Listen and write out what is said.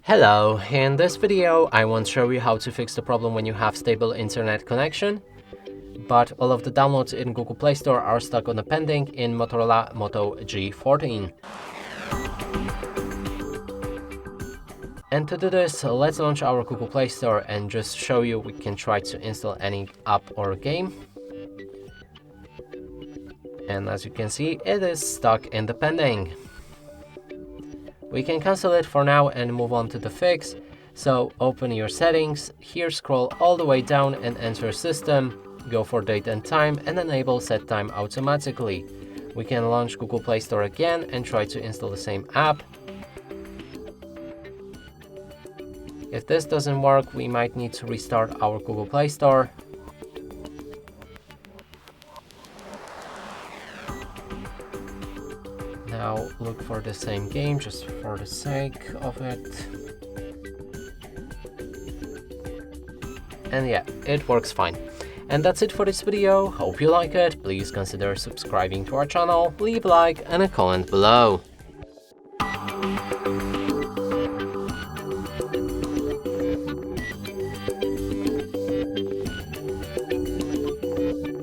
Hello, in this video I want to show you how to fix the problem when you have stable internet connection, but all of the downloads in Google Play Store are stuck on the pending in Motorola Moto G14. And to do this, let's launch our Google Play Store and just show you we can try to install any app or game. And as you can see, it is stuck in the pending. We can cancel it for now and move on to the fix. So open your settings, here scroll all the way down and enter system, go for date and time and enable set time automatically. We can launch Google Play Store again and try to install the same app. If this doesn't work, we might need to restart our Google Play Store. Now look for the same game just for the sake of it. And yeah, it works fine. And that's it for this video. Hope you like it. Please consider subscribing to our channel, leave a like and a comment below.